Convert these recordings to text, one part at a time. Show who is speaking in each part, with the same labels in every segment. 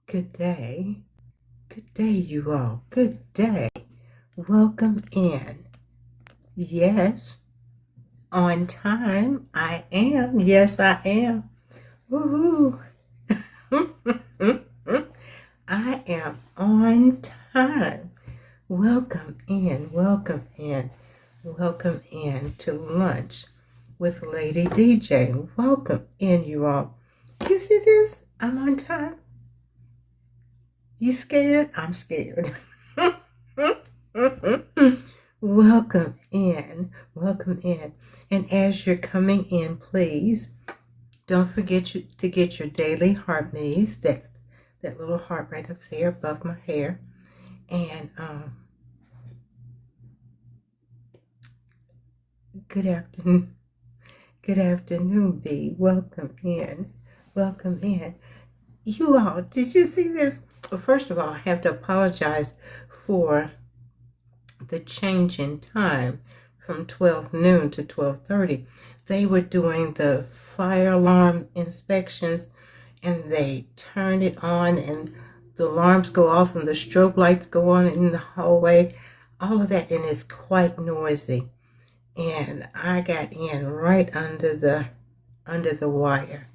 Speaker 1: Good day. Good day, you all. Good day. Welcome in. Yes, on time. I am. Yes, I am. Woohoo. I am on time. Welcome in. Welcome in. Welcome in to lunch with Lady DJ. Welcome in, you all. You see this? I'm on time. You scared? I'm scared. Welcome in. Welcome in. And as you're coming in, please don't forget to get your daily heart maze. That's that little heart right up there above my hair. And good afternoon. Good afternoon, B. Welcome in. Welcome in. You all, did you see this? Well, first of all, I have to apologize for the change in time from 12 noon to 12:30. They were doing the fire alarm inspections, and they turn it on, and the alarms go off, and the strobe lights go on in the hallway, all of that, and it's quite noisy. And I got in right under the wire.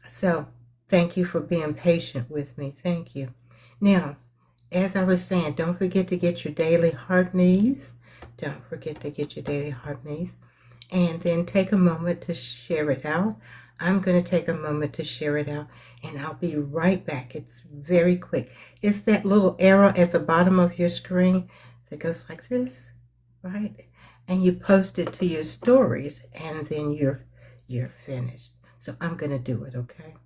Speaker 1: So thank you for being patient with me. Thank you. Now, as I was saying, don't forget to get your daily heart maze. Don't forget to get your daily heart maze. And then take a moment to share it out. I'm going to take a moment to share it out, and I'll be right back. It's very quick. It's that little arrow at the bottom of your screen that goes like this, right? And you post it to your stories, and then you're finished. So I'm going to do it, okay?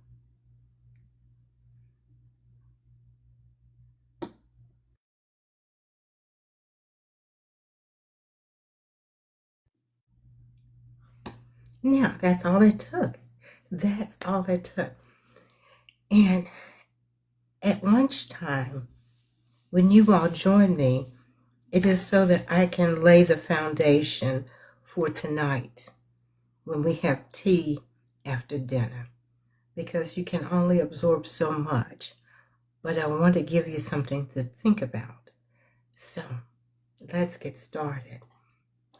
Speaker 1: Now, that's all it took. That's all it took. And at lunchtime, when you all join me, it is so that I can lay the foundation for tonight when we have tea after dinner, because you can only absorb so much. But I want to give you something to think about. So let's get started.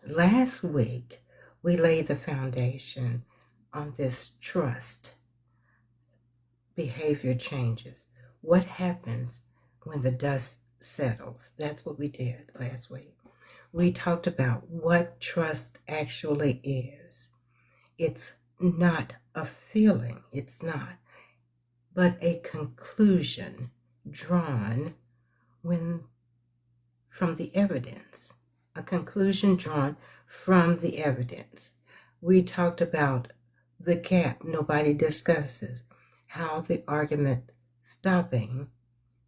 Speaker 1: Last week, we laid the foundation on this trust behavior changes. What happens when the dust settles? That's what we did last week. We talked about what trust actually is. It's not a feeling, it's not, but a conclusion drawn from the evidence. A conclusion drawn from the evidence. We talked about the gap nobody discusses, how the argument stopping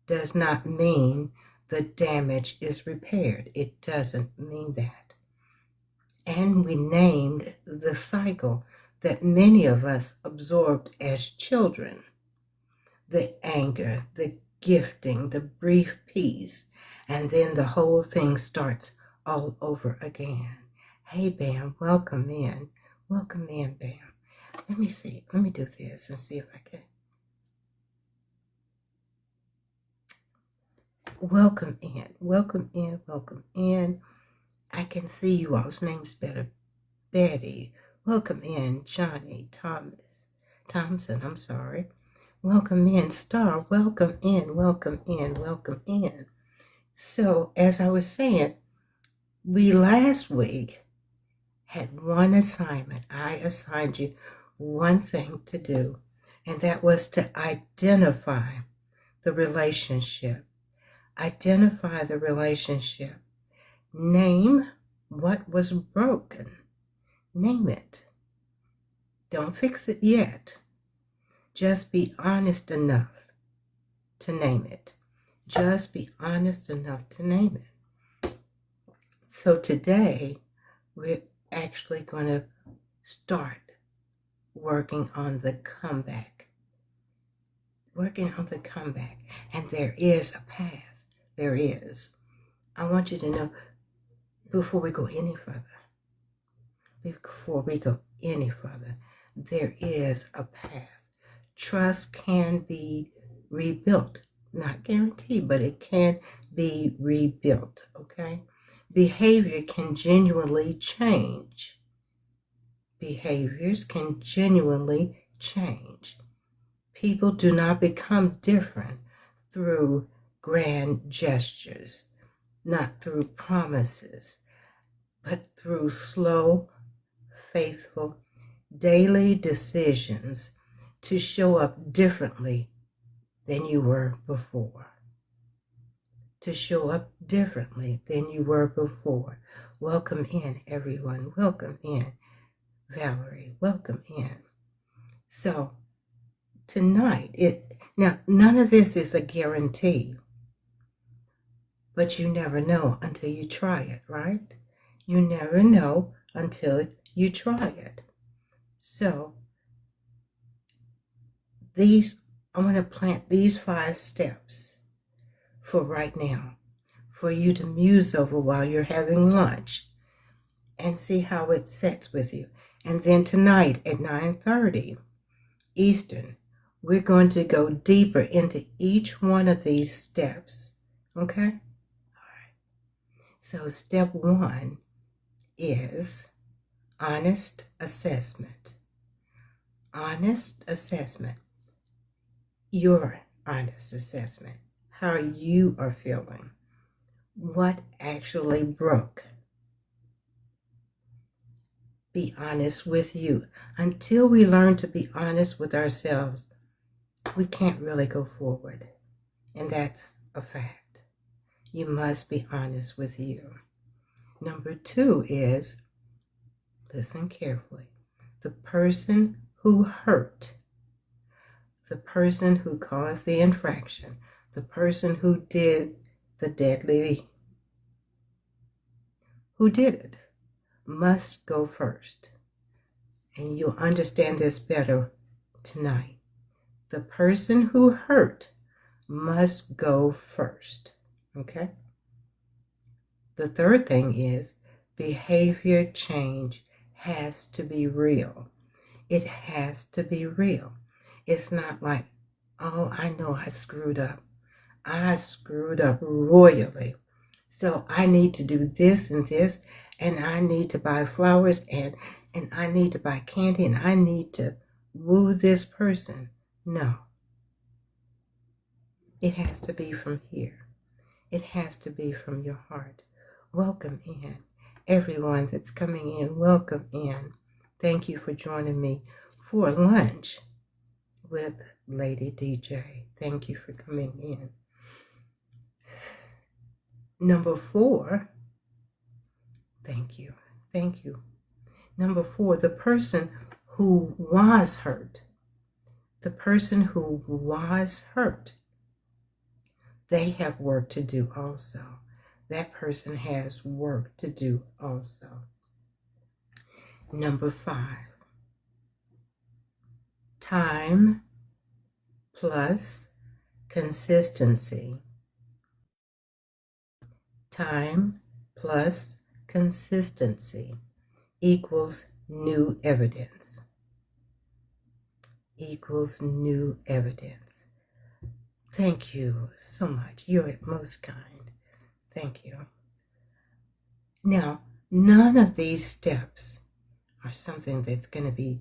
Speaker 1: does not mean the damage is repaired. It doesn't mean that. And we named the cycle that many of us absorbed as children. The anger, the gifting, the brief peace, and then the whole thing starts all over again. Hey, Bam, welcome in. Welcome in, Bam. Let me see. Let me do this and see if I can. Welcome in. Welcome in. Welcome in. I can see you all's names better. Betty. Welcome in. Johnny. Thompson, I'm sorry. Welcome in. Star. Welcome in. Welcome in. Welcome in. So, as I was saying, we last week had one assignment. I assigned you one thing to do, and that was to identify the relationship. Identify the relationship. Name what was broken. Name it. Don't fix it yet. Just be honest enough to name it. Just be honest enough to name it. So today, we're actually going to start working on the comeback. Working on the comeback. And there is a path. There is. I want you to know, before we go any further, there is a path. Trust can be rebuilt. Not guaranteed, but it can be rebuilt, okay? Behavior can genuinely change. Behaviors can genuinely change. People do not become different through grand gestures, not through promises, but through slow, faithful, daily decisions to show up differently than you were before. To show up differently than you were before. Welcome in, everyone. Welcome in, Valerie. Welcome in. So tonight, now none of this is a guarantee, but you never know until you try it, right? You never know until you try it. So I want to plant these 5 steps for right now, for you to muse over while you're having lunch and see how it sets with you. And then tonight at 9:30 Eastern, we're going to go deeper into each one of these steps, okay? All right. So step 1 is honest assessment. Honest assessment. Your honest assessment. How you are feeling. What actually broke. Be honest with you. Until we learn to be honest with ourselves, we can't really go forward. And that's a fact. You must be honest with you. Number 2 is, listen carefully, the person who hurt, the person who caused the infraction, the person who did who did it, must go first. And you'll understand this better tonight. The person who hurt must go first, okay? The third thing is behavior change has to be real. It has to be real. It's not like, oh, I know I screwed up. I screwed up royally. So I need to do this and this, and I need to buy flowers, and I need to buy candy, and I need to woo this person. No. It has to be from here. It has to be from your heart. Welcome in. Everyone that's coming in, welcome in. Thank you for joining me for lunch with Lady DJ. Thank you for coming in. Number 4, thank you. Number 4, the person who was hurt. The person who was hurt. They have work to do also. That person has work to do also. Number 5, time plus consistency. Time plus consistency equals new evidence. Equals new evidence. Thank you so much. You're most kind. Thank you. Now, none of these steps are something that's going to be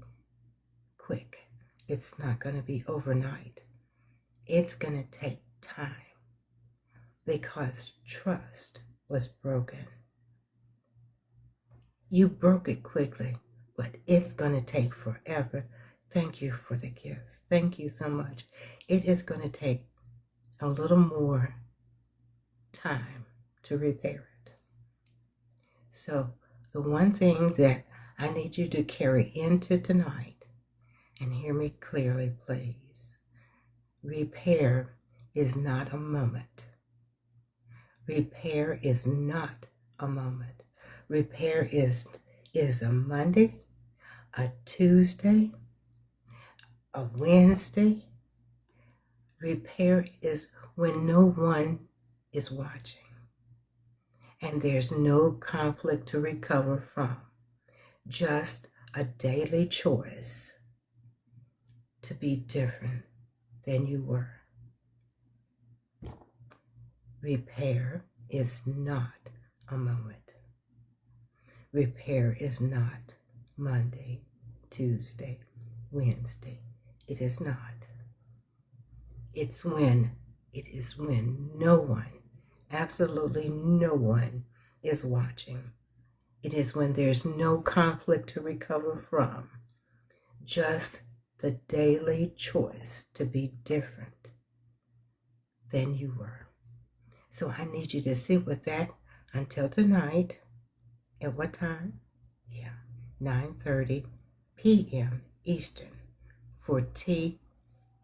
Speaker 1: quick. It's not going to be overnight. It's going to take time because trust was broken. You broke it quickly, but it's going to take forever. Thank you for the gifts. Thank you so much. It is going to take a little more time to repair it. So the one thing that I need you to carry into tonight, and hear me clearly, please. Repair is not a moment. Repair is not a moment. Repair is a Monday, a Tuesday, a Wednesday. Repair is when no one is watching and there's no conflict to recover from. Just a daily choice to be different than you were. Repair is not a moment. Repair is not Monday, Tuesday, Wednesday. It is not. It is when no one, absolutely no one, is watching. It is when there's no conflict to recover from. Just the daily choice to be different than you were. So I need you to sit with that until tonight. At what time? Yeah, 9:30 p.m. Eastern for tea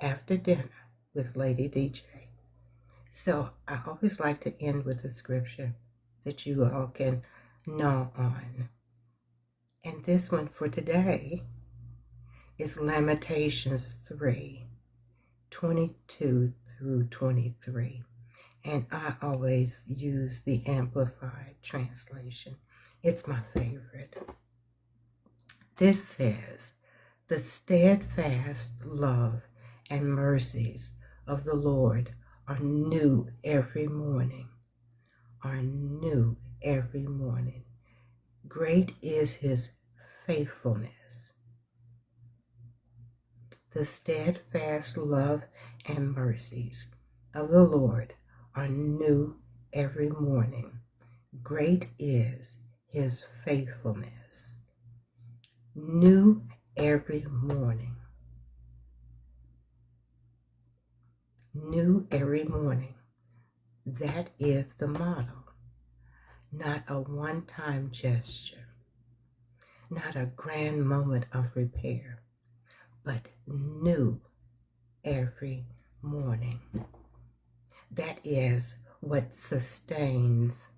Speaker 1: after dinner with Lady DJ. So I always like to end with a scripture that you all can gnaw on. And this one for today is Lamentations 3:22 through 23. And I always use the Amplified translation. It's my favorite. This says, "The steadfast love and mercies of the Lord are new every morning, are new every morning. Great is his faithfulness." The steadfast love and mercies of the Lord are new every morning. Great is his faithfulness. New every morning. New every morning. That is the motto. Not a one-time gesture. Not a grand moment of repair, but new every morning. That is what sustains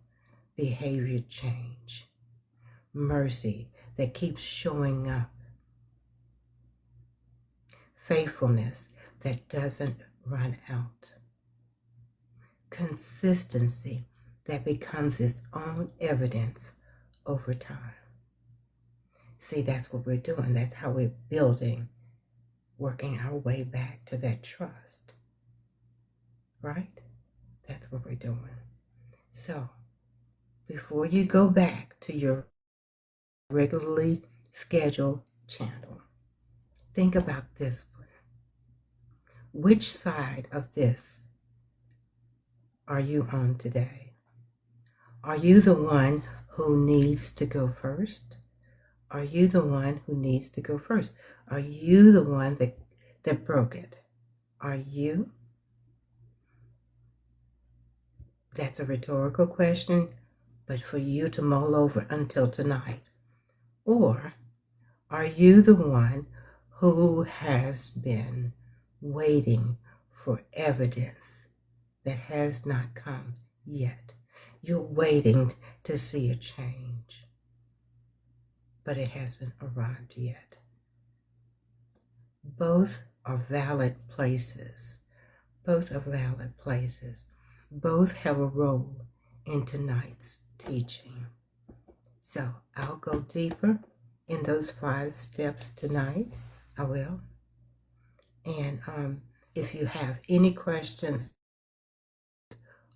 Speaker 1: behavior change. Mercy that keeps showing up. Faithfulness that doesn't run out. Consistency that becomes its own evidence over time. See, that's what we're doing. That's how we're building, working our way back to that trust. Right? That's what we're doing. So, before you go back to your regularly scheduled channel, think about this one. Which side of this are you on today? Are you the one who needs to go first? Are you the one who needs to go first? Are you the one that broke it? Are you? That's a rhetorical question, but for you to mull over until tonight. Or are you the one who has been waiting for evidence that has not come yet? You're waiting to see a change, but it hasn't arrived yet. Both are valid places. Both are valid places. Both have a role in tonight's teaching. So I'll go deeper in those 5 steps tonight. I will. And if you have any questions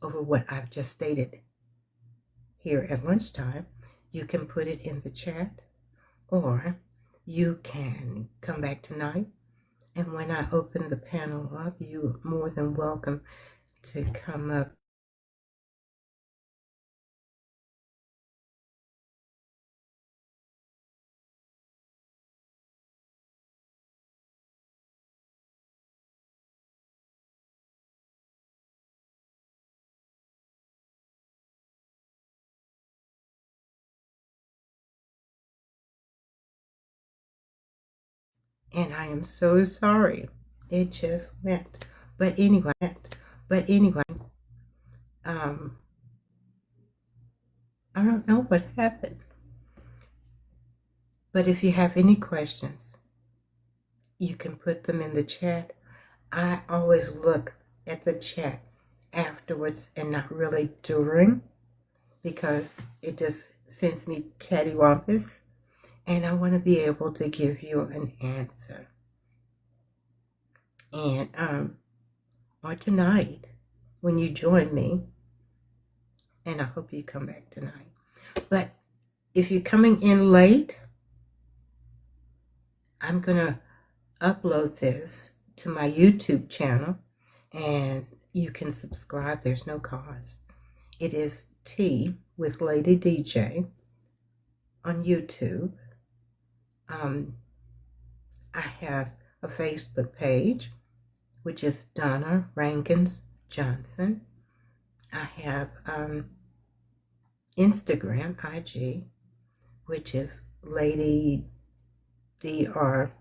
Speaker 1: over what I've just stated here at lunchtime, you can put it in the chat, or you can come back tonight. And when I open the panel up, you're more than welcome to come up. And I am so sorry. It just went. But anyway, I don't know what happened. But if you have any questions, you can put them in the chat. I always look at the chat afterwards and not really during, because it just sends me cattywampus, and I want to be able to give you an answer. And or tonight, when you join me, and I hope you come back tonight. But if you're coming in late, I'm going to upload this to my YouTube channel, and you can subscribe. There's no cost. It is Tea with Lady DJ on YouTube. I have a Facebook page, which is Donna Rankins Johnson. I have Instagram, IG, which is Lady DR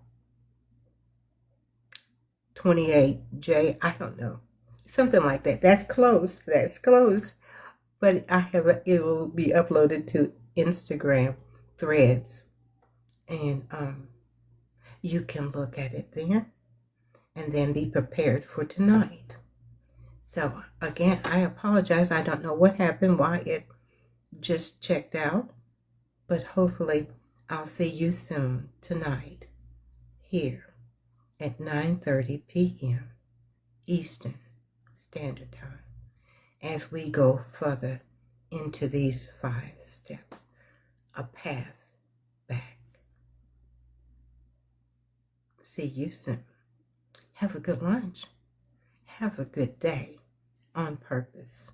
Speaker 1: 28J. I don't know, something like that. That's close. That's close. But it will be uploaded to Instagram Threads, and you can look at it then, and then be prepared for tonight. So again, I apologize. I don't know what happened, why it just checked out, but hopefully I'll see you soon tonight here at 9:30 p.m. Eastern Standard Time as we go further into these 5 steps, a path back. See you soon. Have a good lunch. Have a good day on purpose.